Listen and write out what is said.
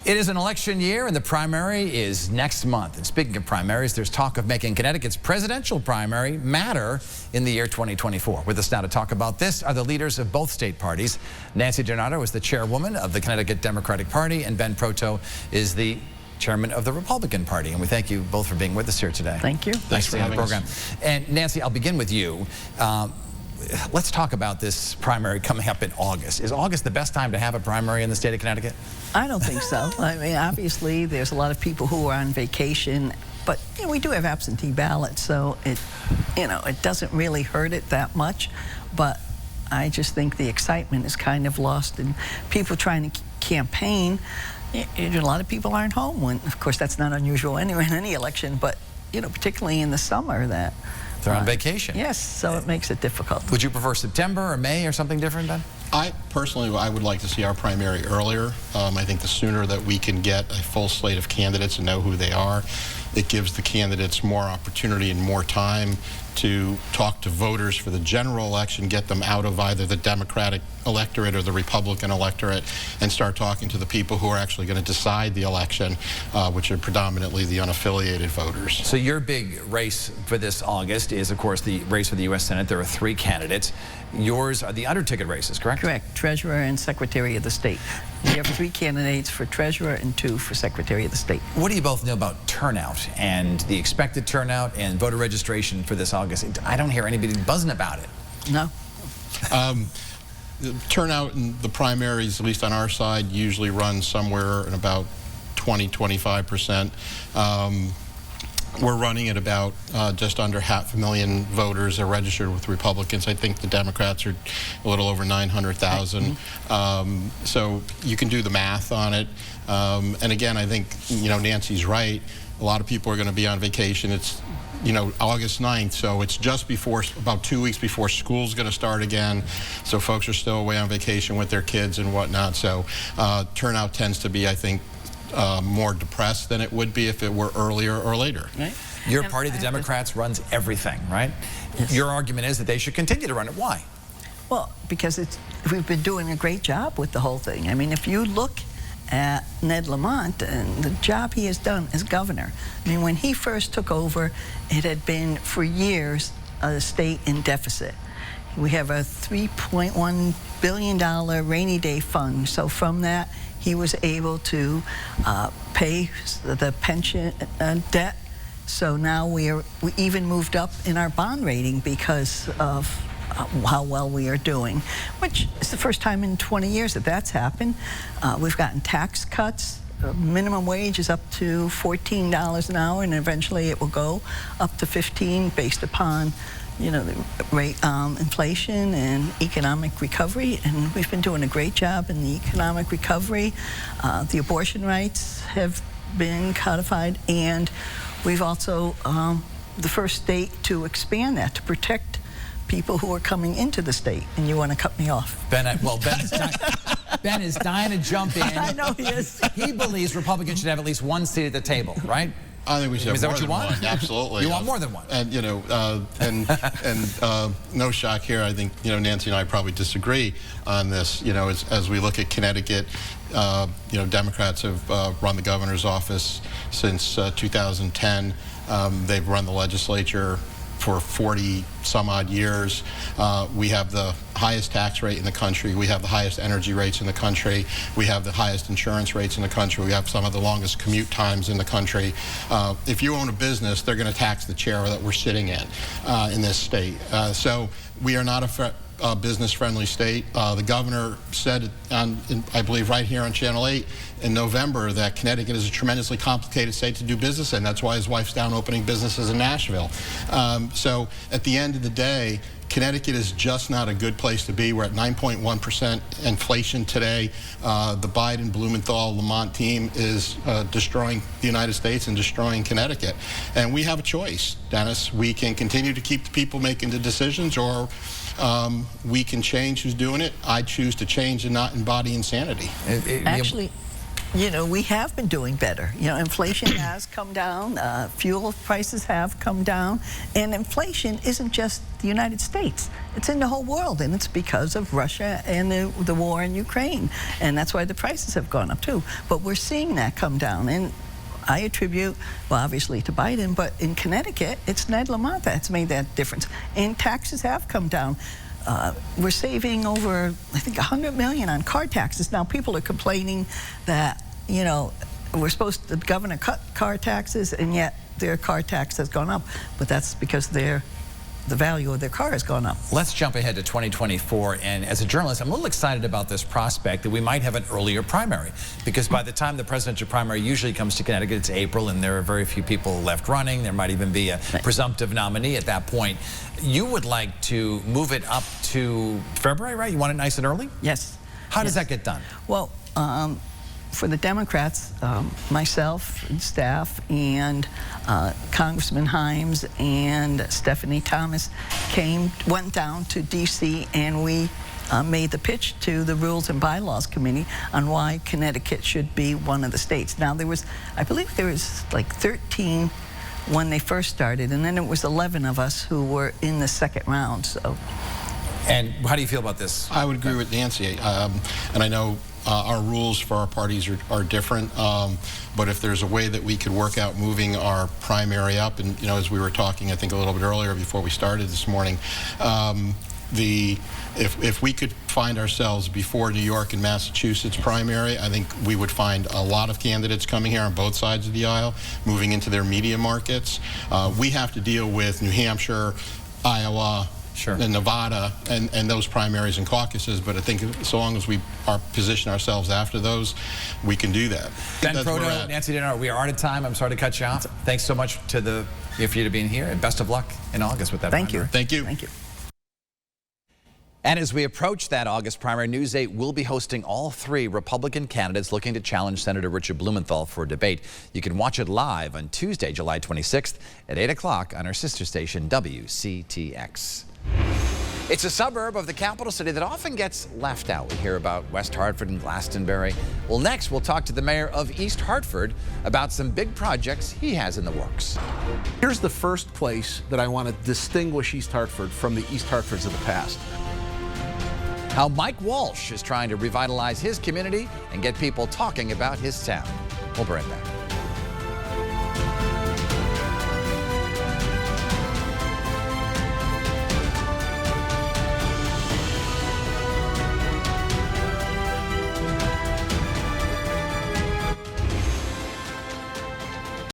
It is an election year, and the primary is next month. And speaking of primaries, there's talk of making Connecticut's presidential primary matter in the year 2024. With us now to talk about this are the leaders of both state parties. Nancy Donato is the chairwoman of the Connecticut Democratic Party, and Ben Proto is the chairman of the Republican Party. And we thank you both for being with us here today. Thank you. Thanks for having the program. And Nancy, I'll begin with you. Let's talk about this primary coming up in August. Is August the best time to have a primary in the state of Connecticut? I don't think so. I mean, obviously, there's a lot of people who are on vacation, but we do have absentee ballots, so it doesn't really hurt it that much. But I just think the excitement is kind of lost in people trying to campaign. A lot of people aren't home when, of course, that's not unusual anyway in any election, but particularly in the summer that. They're on vacation. Yes, so it makes it difficult. Would you prefer September or May or something different, Ben? Personally, I would like to see our primary earlier. I think the sooner that we can get a full slate of candidates and know who they are, it gives the candidates more opportunity and more time to talk to voters for the general election, get them out of either the Democratic electorate or the Republican electorate, and start talking to the people who are actually going to decide the election, which are predominantly the unaffiliated voters. So your big race for this August is, of course, the race for the U.S. Senate. There are 3 candidates. Yours are the under-ticket races, correct? Correct. Treasurer and Secretary of the State. We have 3 candidates for Treasurer and 2 for Secretary of the State. What do you both know about turnout and the expected turnout and voter registration for this August? I don't hear anybody buzzing about it. No. The turnout in the primaries, at least on our side, usually runs somewhere in about 20–25%. We're running at about just under 500,000 voters are registered with Republicans. I think the Democrats are a little over 900,000. So you can do the math on it. And again, I think Nancy's right. A lot of people are going to be on vacation. It's August 9th, so it's just before, about 2 weeks before school's going to start again. So folks are still away on vacation with their kids and whatnot. So turnout tends to be, I think, more depressed than it would be if it were earlier or later. Right. Your party, the Democrats, runs everything, right? Yes. Your argument is that they should continue to run it. Why? Well, because we've been doing a great job with the whole thing. I mean, if you look at Ned Lamont and the job he has done as governor. I mean, when he first took over, it had been for years a state in deficit. We have a $3.1 billion rainy day fund. So from that, he was able to pay the pension debt. So now we even moved up in our bond rating because of how well we are doing, which is the first time in 20 years that that's happened. We've gotten tax cuts. Minimum wage is up to $14 an hour, and eventually it will go up to $15 based upon the rate, inflation and economic recovery, and we've been doing a great job in the economic recovery. The abortion rights have been codified, and we've also the first state to expand that to protect people who are coming into the state. And you want to cut me off? Ben is dying to jump in. I know he is. He believes Republicans should have at least 1 seat at the table, right? I think we should have more than one. Absolutely. You want more than one. And no shock here. I think Nancy and I probably disagree on this. As we look at Connecticut, Democrats have run the governor's office since 2010. They've run the legislature for 40 some odd years. We have the highest tax rate in the country. We have the highest energy rates in the country. We have the highest insurance rates in the country. We have some of the longest commute times in the country. If you own a business, they're going to tax the chair that we're sitting in this state. So we are not a business-friendly state. The governor said, I believe right here on Channel 8 in November, that Connecticut is a tremendously complicated state to do business in. That's why his wife's down opening businesses in Nashville. So at the end of the day, Connecticut is just not a good place to be. We're at 9.1% inflation today. The Biden, Blumenthal, Lamont team is destroying the United States and destroying Connecticut. And we have a choice, Dennis. We can continue to keep the people making the decisions, or we can change who's doing it. I choose to change and not embody insanity. Actually, you know, we have been doing better. You know, inflation has come down, fuel prices have come down, and inflation isn't just the United States. It's in the whole world, and it's because of Russia and the war in Ukraine, and that's why the prices have gone up too. But we're seeing that come down, and I attribute, well, obviously to Biden, but in Connecticut, it's Ned Lamont that's made that difference, and taxes have come down. We're saving over, I think, $100 million on car taxes. Now, people are complaining that, you know, the governor cut car taxes, and yet their car tax has gone up. But that's because the value of their car has gone up. Let's jump ahead to 2024. And as a journalist, I'm a little excited about this prospect that we might have an earlier primary. Because by the time the presidential primary usually comes to Connecticut, it's April, and there are very few people left running. There might even be a presumptive nominee at that point. You would like to move it up to February, right? You want it nice and early? Yes. How does that get done? Well, for the Democrats, myself and staff and Congressman Himes and Stephanie Thomas went down to D.C. and we made the pitch to the Rules and Bylaws Committee on why Connecticut should be one of the states. Now, I believe there was like 13 when they first started, and then it was 11 of us who were in the second round. So. And how do you feel about this? I would agree with Nancy, and I know our rules for our parties are different, but if there's a way that we could work out moving our primary up, and you know, as we were talking, I think a little bit earlier before we started this morning, if we could find ourselves before New York and Massachusetts primary, I think we would find a lot of candidates coming here on both sides of the aisle, moving into their media markets. We have to deal with New Hampshire, Iowa, and Nevada, and those primaries and caucuses, but I think so long as we position ourselves after those, we can do that. Ben Proto, Nancy Dinner, we are out of time. I'm sorry to cut you off. Thanks so much for you to being here, and best of luck in August with that primary. Thank you. Thank you. And as we approach that August primary, News 8 will be hosting all 3 Republican candidates looking to challenge Senator Richard Blumenthal for a debate. You can watch it live on Tuesday, July 26th at 8 o'clock on our sister station, WCTX. It's a suburb of the capital city that often gets left out. We hear about West Hartford and Glastonbury. Well, next we'll talk to the mayor of East Hartford about some big projects he has in the works. Here's the first place that I want to distinguish East Hartford from the East Hartfords of the past. How Mike Walsh is trying to revitalize his community and get people talking about his town. We'll be right back.